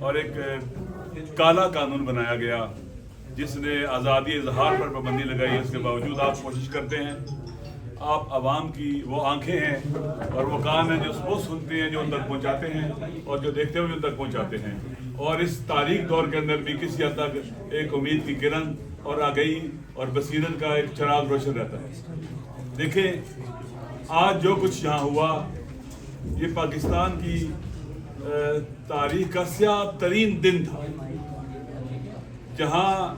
اور ایک کالا قانون بنایا گیا جس نے آزادی اظہار پر پابندی لگائی. اس کے باوجود آپ کوشش کرتے ہیں، آپ عوام کی وہ آنکھیں ہیں اور وہ کان ہیں جو وہ سنتے ہیں، جو ان تک پہنچاتے ہیں، اور جو دیکھتے ہوئے ان تک پہنچاتے ہیں. اور اس تاریخ دور کے اندر بھی کسی حد تک ایک امید کی کرن اور آگہی اور بصیرت کا ایک چراغ روشن رہتا ہے. دیکھیں آج جو کچھ یہاں ہوا یہ پاکستان کی تاریخ کا سیاہ ترین دن تھا، جہاں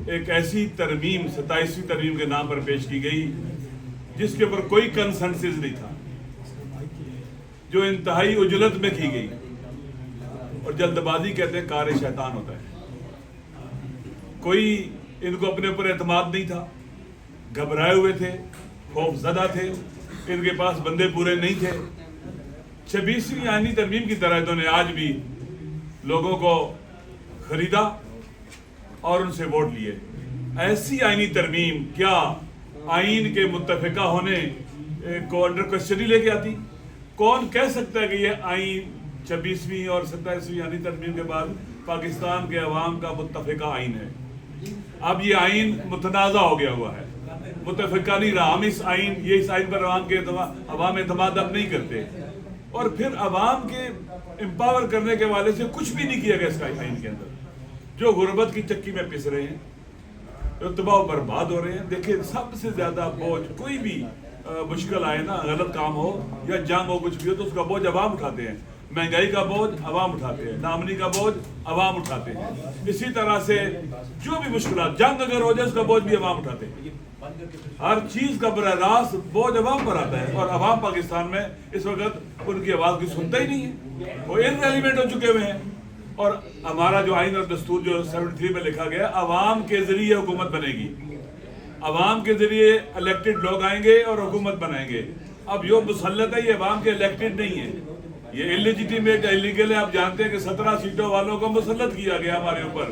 ایک ایسی ترمیم 27ویں ترمیم کے نام پر پیش کی گئی جس کے اوپر کوئی کنسنسس نہیں تھا، جو انتہائی عجلت میں کی گئی. اور جلد بازی کہتے ہیں کار شیطان ہوتا ہے. کوئی ان کو اپنے اوپر اعتماد نہیں تھا، گھبرائے ہوئے تھے، خوف زدہ تھے، ان کے پاس بندے پورے نہیں تھے. 26ویں آئینی ترمیم کی طرح انہوں نے آج بھی لوگوں کو خریدا اور ان سے ووٹ لیے. ایسی آئینی ترمیم کیا آئین کے متفقہ ہونے کو انڈر کوسچن لے کے آتی؟ کون کہہ سکتا ہے کہ یہ آئین 26ویں اور 27ویں آئینی ترمیم کے بعد پاکستان کے عوام کا متفقہ آئین ہے؟ اب یہ آئین متنازع ہو گیا ہوا ہے، متفقہ نہیں رہا. ہم اس آئین پر عوام اعتماد اب نہیں کرتے. اور پھر عوام کے امپاور کرنے کے والے سے کچھ بھی نہیں کیا گیا اس آئین کے اندر. جو غربت کی چکی میں پس رہے ہیں، جو تباہ و برباد ہو رہے ہیں. دیکھیں سب سے زیادہ بوجھ کوئی بھی مشکل آئے نا، غلط کام ہو یا جنگ ہو، کچھ بھی ہو تو اس کا بوجھ عوام اٹھاتے ہیں. مہنگائی کا بوجھ عوام اٹھاتے ہیں، نامنی کا بوجھ عوام اٹھاتے ہیں. اسی طرح سے جو بھی مشکلات، جنگ اگر ہو جائے اس کا بوجھ بھی عوام اٹھاتے ہیں. ہر چیز کا براہ راست بوجھ عوام پر آتا ہے. اور عوام پاکستان میں اس وقت ان کی آواز کی سنتا ہی نہیں ہے، وہ انریلیونٹ ہو چکے ہوئے ہیں. اور ہمارا جو آئین اور دستور جو 73 میں لکھا گیا، عوام کے ذریعے حکومت بنے گی، عوام کے ذریعے الیکٹڈ لوگ آئیں گے اور حکومت بنائیں گے. اب جو مسلط ہے یہ عوام کے الیکٹڈ نہیں ہے، یہ اللیجیٹیمیٹ اللیگل ہے. آپ جانتے ہیں کہ 17 سیٹوں والوں کو مسلط کیا گیا ہمارے اوپر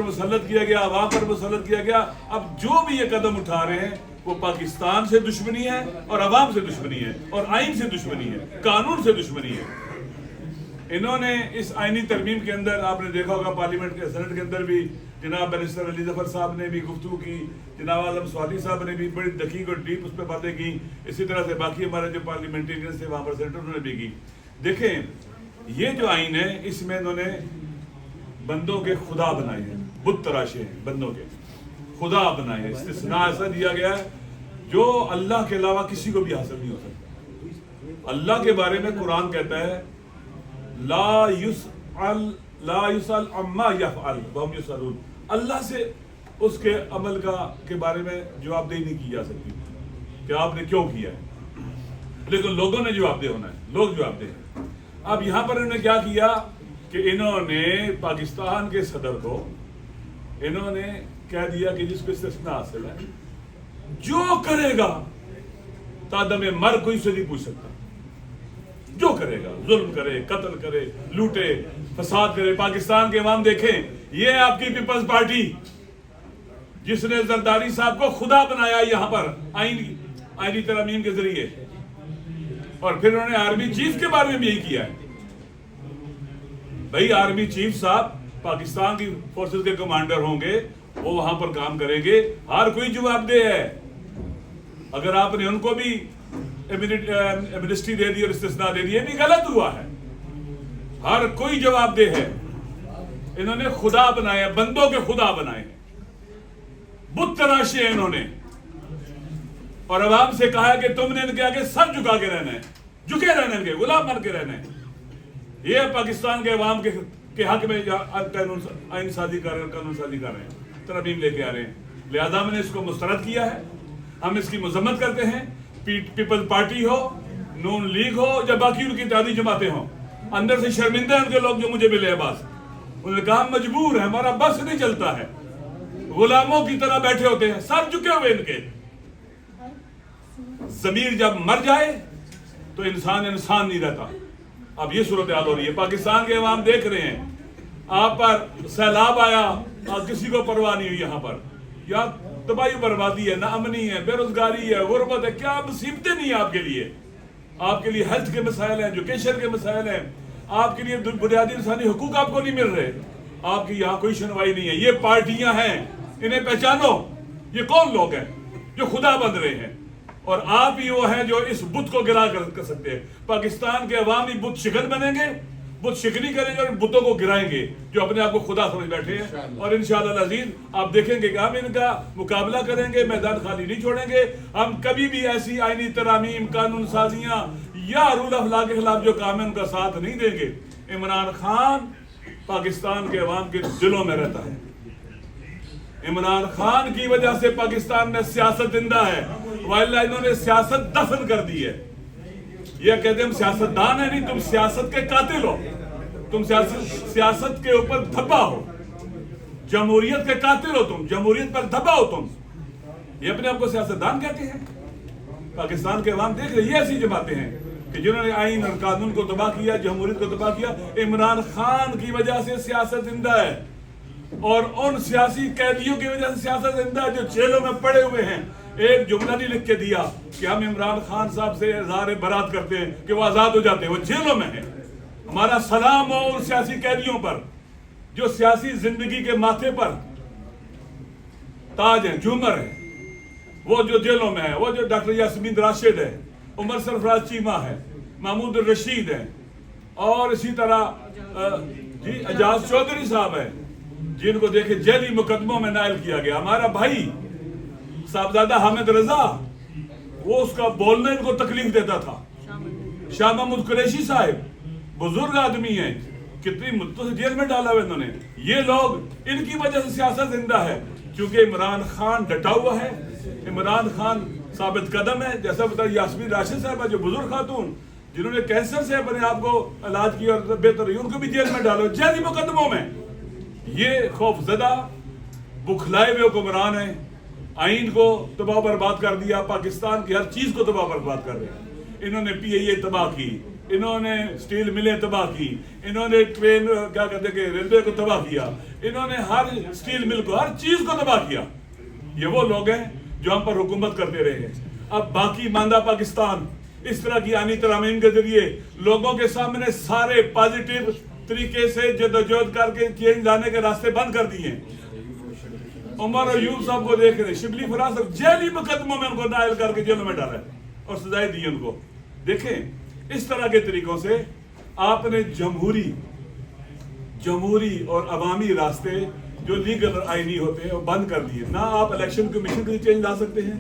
مسلط کیا گیا، عوام پر مسلط کیا گیا. اب جو بھی یہ قدم اٹھا رہے ہیں وہ پاکستان سے دشمنی ہے اور عوام سے دشمنی ہے اور آئین سے دشمنی ہے، قانون سے دشمنی ہے. انہوں نے اس آئینی ترمیم کے اندر آپ نے دیکھا ہوگا پارلیمنٹ کے سینٹ کے اندر بھی جناب بیرسٹر علی ظفر صاحب نے بھی گفتگو کی، جناب اعظم سوالی صاحب نے بھی بڑی دقیق اور ڈیپ اس پہ باتیں کی. اسی طرح سے باقی ہمارے جو پارلیمنٹیرینز تھے وہاں پر سینٹر انہوں نے بھی کی. دیکھیں یہ جو آئین ہے اس میں انہوں نے بندوں کے خدا بنائے ہیں، بت تراشے ہیں، بندوں کے خدا بنائے ہیں. استثناء ایسا دیا گیا ہے جو اللہ کے علاوہ کسی کو بھی حاصل نہیں ہو سکتا. اللہ کے بارے میں قرآن کہتا ہے لا یسأل عما یفعل وہم یسألون. اللہ سے اس کے عمل کے بارے میں جواب دہی نہیں کی جا سکتی کہ آپ نے کیوں کیا ہے، لیکن لوگوں نے جواب دہ ہونا ہے، لوگ جواب دہ ہیں. اب یہاں پر انہوں نے کیا کیا کہ انہوں نے پاکستان کے صدر کو انہوں نے کہہ دیا کہ جس کو استثناء حاصل ہے جو کرے گا تادم مر کوئی سے نہیں پوچھ سکتا. جو کرے گا، ظلم کرے، قتل کرے، لوٹے، فساد کرے. پاکستان کے عوام دیکھیں، یہ ہے آپ کی پیپلز پارٹی جس نے زرداری صاحب کو خدا بنایا یہاں پر آئینی ترمیم کے ذریعے. اور پھر انہوں نے آرمی چیف کے بارے میں بھی یہی کیا ہے. بھائی آرمی چیف صاحب پاکستان کی فورسز کے کمانڈر ہوں گے، وہ وہاں پر کام کریں گے، ہر کوئی جواب دہ ہے. اگر آپ نے ان کو بھی ایمنسٹی دے دی اور استثناء دے دی، یہ بھی غلط ہوا ہے. ہر کوئی جواب دہ ہے. انہوں نے خدا بنائے، بندوں کے خدا بنائے، بت تراشے انہوں نے. اور عوام سے کہا کہ تم نے ان کے آگے سر جھکا کے رہنا ہے، جھکے رہنا ہے، ان کے غلام بن کے رہنا ہے. یہ پاکستان کے عوام کے حق میں آئین سازی کر رہے ہیں، قانون سازی کر رہے ہیں، ترمیم لے کے آ رہے ہیں. لہذا ہم نے اس کو مسترد کیا ہے. ہم اس کی مذمت کرتے ہیں. پیپل پارٹی ہو، نون لیگ ہو یا باقی ان کی اتحادی جماعتیں ہوں، اندر سے شرمندہ ہیں ان کے لوگ جو مجھے ملے ہیں. بس انہوں نے کہا ہم مجبور ہیں، ہمارا بس نہیں چلتا ہے. غلاموں کی طرح بیٹھے ہوتے ہیں، سر جھکے ہوئے ان کے. ضمیر جب مر جائے تو انسان نہیں رہتا. اب یہ صورتحال ہو رہی ہے. پاکستان کے عوام دیکھ رہے ہیں، آپ پر سیلاب آیا اور کسی کو پرواہ نہیں ہوئی. یہاں پر یا تباہی بربادی ہے، ناامنی ہے، بے روزگاری ہے، غربت ہے، کیا مصیبتیں نہیں ہیں آپ کے لیے. آپ کے لیے ہیلتھ کے مسائل ہیں، ایجوکیشن کے مسائل ہیں. آپ کے لیے بنیادی انسانی حقوق آپ کو نہیں مل رہے، آپ کی یہاں کوئی سنوائی نہیں ہے. یہ پارٹیاں ہیں، انہیں پہچانو. یہ کون لوگ ہیں جو خدا بن رہے ہیں؟ اور آپ ہی وہ ہیں جو اس بت کو گرا کر سکتے ہیں. پاکستان کے عوام ہی بت شکن بنیں گے، بت شکنی کریں گے اور بتوں کو گرائیں گے جو اپنے آپ کو خدا سمجھ بیٹھے ہیں. اور انشاءاللہ العزیز آپ دیکھیں گے کہ ہم ان کا مقابلہ کریں گے، میدان خالی نہیں چھوڑیں گے. ہم کبھی بھی ایسی آئینی ترامیم، قانون سازیاں یا رول آف لا کے خلاف جو کام ہے ان کا ساتھ نہیں دیں گے. عمران خان پاکستان کے عوام کے دلوں میں رہتا ہے. عمران خان کی وجہ سے پاکستان میں سیاست زندہ ہے، وائلہ انہوں نے سیاست دفن کر دی ہے. یہ کہتے ہیں ہم سیاست دان ہیں، نہیں، تم سیاست کے قاتل ہو. تم سیاست کے اوپر دھبا ہو، جمہوریت کے قاتل ہو، تم جمہوریت پر دھبا ہو. تم یہ اپنے آپ کو سیاست دان کہتے ہیں. پاکستان کے عوام دیکھ رہے، یہ ایسی جماعتیں ہیں کہ جنہوں نے آئین اور قانون کو تباہ کیا، جمہوریت کو تباہ کیا. عمران خان کی وجہ سے سیاست زندہ ہے، اور ان سیاسی قیدیوں کی وجہ سے سیاست زندہ ہے جو جیلوں میں پڑے ہوئے ہیں. ایک جملہ نہیں لکھ کے دیا کہ ہم عمران خان صاحب سے اظہار برات کرتے ہیں کہ وہ آزاد ہو جاتے ہیں، وہ جیلوں میں ہیں. ہمارا سلام ہو ان سیاسی قیدیوں پر جو سیاسی زندگی کے ماتھے پر تاج ہیں، جھومر ہیں، وہ جو جیلوں میں ہیں. وہ جو ڈاکٹر یاسمین راشد ہے، عمر سرفراز چیمہ ہے، محمود الرشید ہے، اور اسی طرح اعجاز چودھری صاحب ہے جن کو دیکھے جیلی مقدموں میں نائل کیا گیا. ہمارا بھائی صاحبزادہ حامد رضا، وہ اس کا بولنا ان کو تکلیف دیتا تھا. شاہ محمود قریشی صاحب بزرگ آدمی ہیں، کتنی مدتوں سے جیل میں ڈالا ہوا انہوں نے. یہ لوگ، ان کی وجہ سے سیاست زندہ ہے کیونکہ عمران خان ڈٹا ہوا ہے. عمران خان ثابت قدم ہے. جیسا بتا یاسمین راشد صاحبہ جو بزرگ خاتون جنہوں نے کینسر سے اپنے آپ کو علاج کیا اور بہتر ہوئی، ان کو بھی جیل میں ڈالو جیلی مقدموں میں. یہ خوف زدہ بکھلائے ہوئے حکمران ہیں. آئین کو تباہ برباد کر دیا، پاکستان کی ہر چیز کو تباہ برباد کر رہے ہیں. انہوں نے پی اے اے تباہ کی، انہوں نے سٹیل ملیں تباہ کی، انہوں نے ٹرین کیا کہتے ہیں کہ ریلوے کو تباہ کیا، انہوں نے ہر سٹیل مل کو، ہر چیز کو تباہ کیا. یہ وہ لوگ ہیں جو ہم پر حکومت کرتے رہے ہیں. اب باقی ماندہ پاکستان اس طرح کی آئینی ترامیم کے ذریعے لوگوں کے سامنے سارے پازیٹیو طریقے سے جدوجہد کر کے چینج لانے کے راستے بند کر دیے. عمر ایوب صاحب کو دیکھ رہے، شبلی فراز صاحب جیلی مقدموں میں ان کو نائل کر کے جیلوں میں ڈالا اور سزائیں دی ان کو. دیکھیں اس طرح کے طریقوں سے آپ نے جمہوری اور عوامی راستے جو لیگل اور آئینی ہوتے ہیں وہ بند کر دیے. نہ آپ الیکشن کمیشن کے چینج لا سکتے ہیں،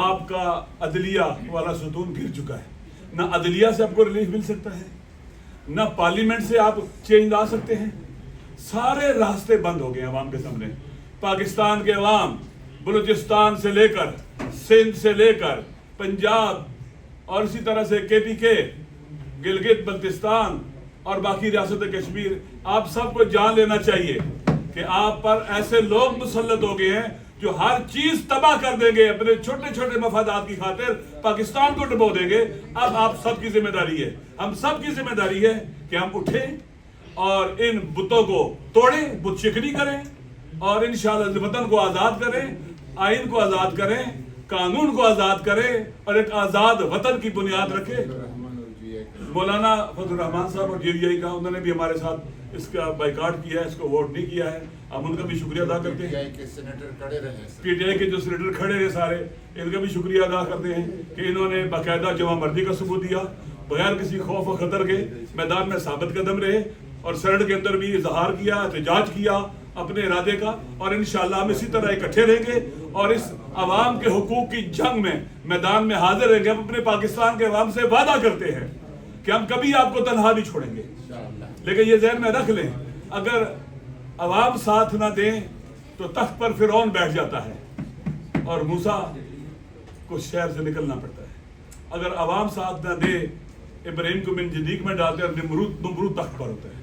آپ کا عدلیہ والا ستون گر چکا ہے. نہ عدلیہ سے آپ کو ریلیف مل سکتا ہے، نہ پارلیمنٹ سے آپ چینج لا سکتے ہیں. سارے راستے بند ہو گئے عوام کے سامنے. پاکستان کے عوام بلوچستان سے لے کر سندھ سے لے کر پنجاب اور اسی طرح سے کے پی کے، گلگت بلتستان اور باقی ریاست کشمیر، آپ سب کو جان لینا چاہیے کہ آپ پر ایسے لوگ مسلط ہو گئے ہیں جو ہر چیز تباہ کر دیں گے، اپنے چھوٹے چھوٹے مفادات کی خاطر پاکستان کو ڈبو دیں گے. اب آپ سب کی ذمہ داری ہے، ہم سب کی ذمہ داری ہے کہ ہم اٹھیں اور ان بتوں کو توڑیں، بت شکنی کریں اور انشاءاللہ وطن کو آزاد کریں، آئین کو آزاد کریں، قانون کو آزاد کریں اور ایک آزاد وطن کی بنیاد رکھیں. مولانا فضل الرحمان صاحب اور جی آئی کا، انہوں نے بھی ہمارے ساتھ اس کا بائیکاٹ کیا ہے، اس کو ووٹ نہیں کیا ہے. ہم ان کا بھی شکریہ ادا کرتے ہیں. پی ٹی آئی کے جو سینیٹر کھڑے رہے سارے، ان کا بھی شکریہ ادا کرتے ہیں کہ انہوں نے باقاعدہ جمع مردی کا ثبوت دیا، بغیر کسی خوف و خطر کے میدان میں ثابت قدم رہے اور سرحد کے اندر بھی اظہار کیا، احتجاج کیا اپنے ارادے کا. اور انشاءاللہ ہم اسی طرح اکٹھے رہیں گے اور اس عوام کے حقوق کی جنگ میں میدان میں حاضر رہیں گے. ہم اپنے پاکستان کے عوام سے وعدہ کرتے ہیں کہ ہم کبھی آپ کو تنہا نہیں چھوڑیں گے. لیکن یہ ذہن میں رکھ لیں، اگر عوام ساتھ نہ دیں تو تخت پر فرعون بیٹھ جاتا ہے اور موسیٰ کو شہر سے نکلنا پڑتا ہے. اگر عوام ساتھ نہ دے، ابراہیم کو من جدیق میں ڈالتے ہیں اور نمرود تخت پر ہوتا ہے.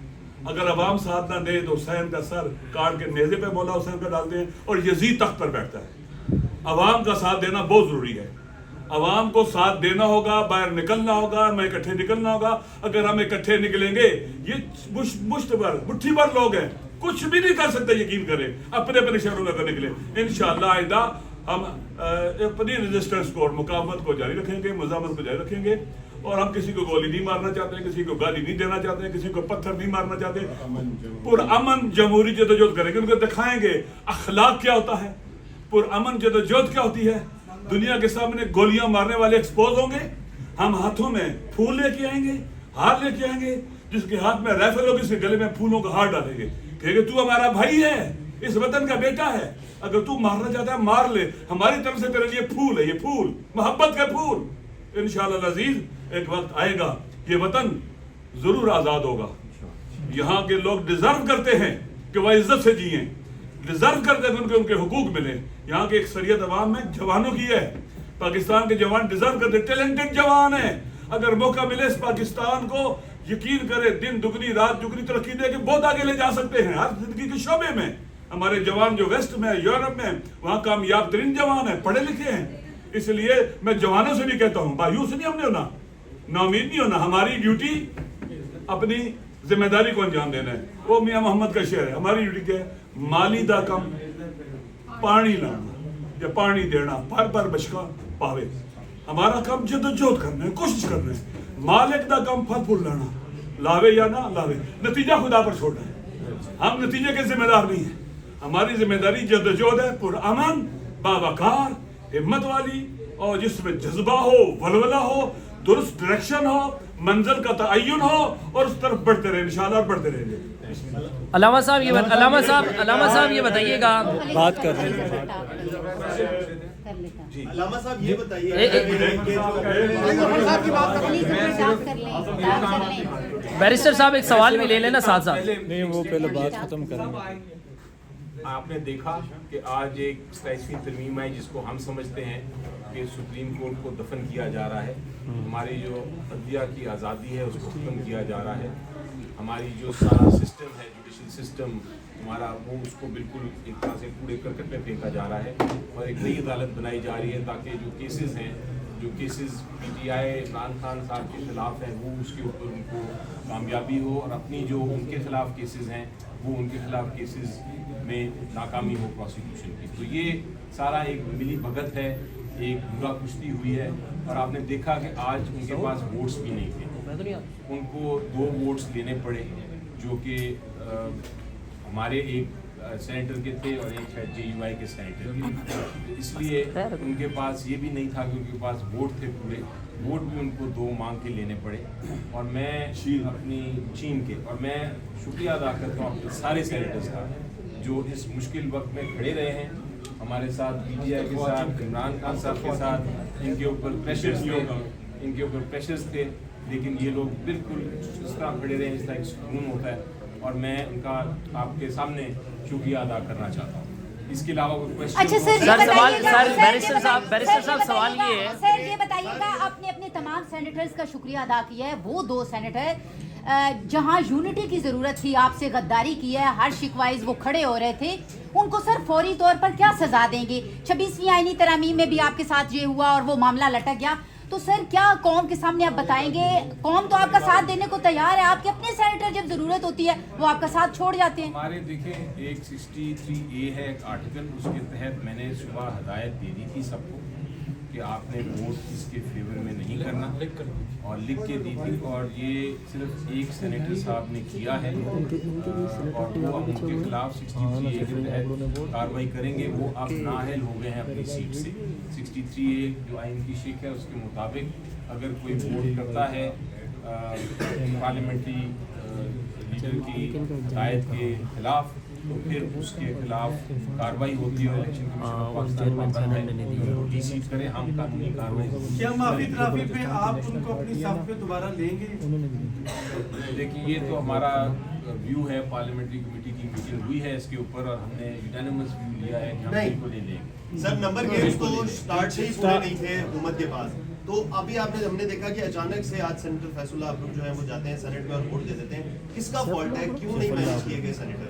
اگر عوام ساتھ نہ دے تو حسین کا سر کاٹ کے نیزے پہ مولا حسین کا ڈالتے ہیں اور یزید تخت پر بیٹھتا ہے. عوام کا ساتھ دینا بہت ضروری ہے. عوام کو ساتھ دینا ہوگا، باہر نکلنا ہوگا، ہمیں اکٹھے نکلنا ہوگا. اگر ہم اکٹھے نکلیں گے، یہ مٹھی بھر لوگ ہیں، کچھ بھی نہیں کر سکتے. یقین کریں، اپنے اپنے شہروں میں اگر نکلیں انشاءاللہ آئندہ ہم اپنی ریزسٹنس کو اور مقاومت کو جاری رکھیں گے، مزاحمت کو جاری رکھیں گے اور ہم کسی کو گولی نہیں مارنا چاہتے ہیں, کسی کو گالی نہیں دینا چاہتے ہیں, کسی کو پتھر نہیں مارنا چاہتے. پرامن جمہوری جدوجہد کریں گے, ان کو دکھائیں گے اخلاق کیا ہوتا ہے, پرامن جدوجہد کیا ہوتی ہے. دنیا کے سامنے گولیاں مارنے والے ایکسپوز ہوں گے, ہم ہاتھوں میں پھول لے کے آئیں گے, ہار لے کے آئیں گے, جس کے ہاتھ میں رائفل ہوگی اس کے گلے میں پھولوں کا ہار ڈالیں گے, کہیں گے تو ہمارا بھائی ہے, اس وطن کا بیٹا ہے, اگر تو مارنا چاہتا ہے مار لے, ہماری طرف سے تیرے لیے پھول ہے, یہ پھول محبت کا پھول. انشاءاللہ العزیز ایک وقت آئے گا یہ وطن ضرور آزاد ہوگا. یہاں کے لوگ ڈیزرو کرتے ہیں کہ وہ عزت سے جئیں, ڈیزرو کرتے ہیں کہ ان کے حقوق ملیں. یہاں کے اکثریت عوام میں جوانوں کی ہے, پاکستان کے جوان ڈیزرو کرتے, ٹیلنٹڈ جوان ہیں. اگر موقع ملے اس پاکستان کو, یقین کرے دن دگنی رات دگنی ترقی دے کے بہت آگے لے جا سکتے ہیں ہر زندگی کے شعبے میں. ہمارے جوان جو ویسٹ میں, یورپ میں, وہاں کامیاب ترین جوان ہیں, پڑھے لکھے ہیں. اس لیے میں جوانوں سے بھی کہتا ہوں, مایوس نہیں ہم نے ہونا, نا امید نہیں ہونا. ہماری ڈیوٹی اپنی ذمہ داری کو انجام دینا ہے. وہ میاں محمد کا شعر ہے, ہماری ڈیوٹی کیا ہے, مالی دا کم پانی لانا یا پانی دینا پر پر بچکا پاوے. ہمارا کام جدوجہد کرنا ہے, کوشش کرنا ہے. مالک دا کم پھل پھول لانا, لاوے یا نہ لاوے, نتیجہ خدا پر چھوڑنا ہے. ہم نتیجے کے ذمہ دار نہیں ہیں. ہماری ذمہ داری جدوجہد ہے, پرامن, باوقار, ہمت والی, اور جس میں جذبہ ہو, ولولہ ہو, درست ڈائریکشن ہو, منزل کا تعین ہو, اور اس طرف بڑھتے رہے انشاءاللہ, اور بڑھتے رہیں گے. علامہ صاحب یہ بتائیے گا, بات کر رہے ہیں. علامہ صاحب یہ بتائیے, بیرسٹر صاحب ایک سوال بھی لے لینا ساتھ ساتھ. نہیں, وہ پہلے بات ختم کریں. آپ نے دیکھا کہ آج ایک 27ویں ترمیم آئی جس کو ہم سمجھتے ہیں کہ سپریم کورٹ کو دفن کیا جا رہا ہے. ہماری جو عدلیہ کی آزادی ہے اس کو ختم کیا جا رہا ہے. ہماری جو سارا سسٹم ہے, جوڈیشل سسٹم ہمارا, وہ اس کو بالکل ایک طرح سے کوڑے کرکٹ میں پھینکا جا رہا ہے, اور ایک نئی عدالت بنائی جا رہی ہے تاکہ جو کیسز ہیں, جو cases P T I Imran Khan صاحب کے خلاف ہیں, وہ اس کے اوپر ان کو کامیابی ہو, اور اپنی جو ان کے خلاف کیسز ہیں وہ ان کے خلاف کیسز میں ناکامی ہو پروسیکیوشن کی. تو یہ سارا ایک ملی بھگت ہے, ایک برا کشتی ہوئی ہے. اور آپ نے دیکھا کہ آج ان کے پاس ووٹس بھی نہیں تھے, ان کو 2 ووٹس لینے پڑے, جو کہ ہمارے ایک سینیٹر کے تھے اور ایک شاید JUI کے سینیٹر کے. اس لیے ان کے پاس یہ بھی نہیں تھا کہ ان کے پاس ووٹ تھے پورے, ووٹ بھی ان کو 2 مانگ کے لینے پڑے. اور میں اپنی چین کے, اور میں شکریہ ادا کرتا ہوں اپنے سارے سینیٹرز کا جو اس مشکل وقت میں کھڑے رہے ہیں ہمارے ساتھ, PTI کے ساتھ, عمران خان صاحب کے ساتھ. ان کے اوپر پریشرز تھے, لیکن یہ لوگ بالکل اس طرح کھڑے رہے جس طرح ایک سکون ہوتا ہے, اور میں ان کا آپ کے سامنے شکریہ ادا کرنا چاہتا ہوں. اس کے علاوہ کوئی بیرسٹر صاحب سوال یہ ہے, سر یہ بتائیے گا, آپ نے اپنے تمام سینیٹرز کا شکریہ ادا کیا ہے. وہ 2 سینیٹر جہاں یونٹی کی ضرورت تھی آپ سے غداری کی ہے, ہر شکوائز وہ کھڑے ہو رہے تھے, ان کو سر فوری طور پر کیا سزا دیں گے؟ 26ویں آئینی ترامیم میں بھی آپ کے ساتھ یہ ہوا اور وہ معاملہ لٹک گیا. تو سر کیا قوم کے سامنے آپ بتائیں گے؟ قوم تو آپ کا ساتھ دینے کو تیار ہے, آپ کے اپنے سینیٹر جب ضرورت ہوتی ہے وہ آپ کا ساتھ چھوڑ جاتے ہیں. ہمارے دیکھیں ایک 63A ہے ایک آرٹیکل, اس کے تحت میں نے صبح ہدایت دے دی تھی سب کو کہ آپ نے ووٹ اس کے فیور میں نہیں کرنا, اور لکھ کے دی تھی, اور یہ صرف ایک سینیٹر صاحب نے کیا ہے, اور وہ اب ان کے خلاف 63A کے تحت کارروائی کریں گے. وہ اب نااہل ہو گئے ہیں اپنی سیٹ سے. 63A جو آئین کی شک ہے اس کے مطابق اگر کوئی ووٹ کرتا ہے پارلیمنٹری لیڈر کی ہدایت کے خلاف, تو پھر اس کے خلاف کارروائی ہوتی ہے. الیکشن کمیشن آف پاکستان کا بند ہے کہ وہ ڈی سیٹ کرے, ہم قانونی کارروائی. کیا معافی ترافی پہ آپ ان کو اپنی صف پہ دوبارہ لیں گے؟ دیکھیے یہ تو ہمارا ویو ہے, پارلیمنٹری کمیٹی کی میٹنگ ہوئی ہے اس کے اوپر, اور ہم نے یونانیمس ویو لیا ہے کہ ہم ان کو لے لیں گے. سر نمبر گیمز تو سٹارٹ سے ہی پورے نہیں تھے حکومت کے پاس, تو ابھی ہم نے دیکھا کہ اچانک سے آج سینیٹر فیصل اللہ ابروف جو ہیں وہ جاتے ہیں سینیٹ میں اور ووٹ دے دیتے ہیں. کس کا فالٹ ہے, کیوں نہیں مینیج کیے گئے سینیٹر؟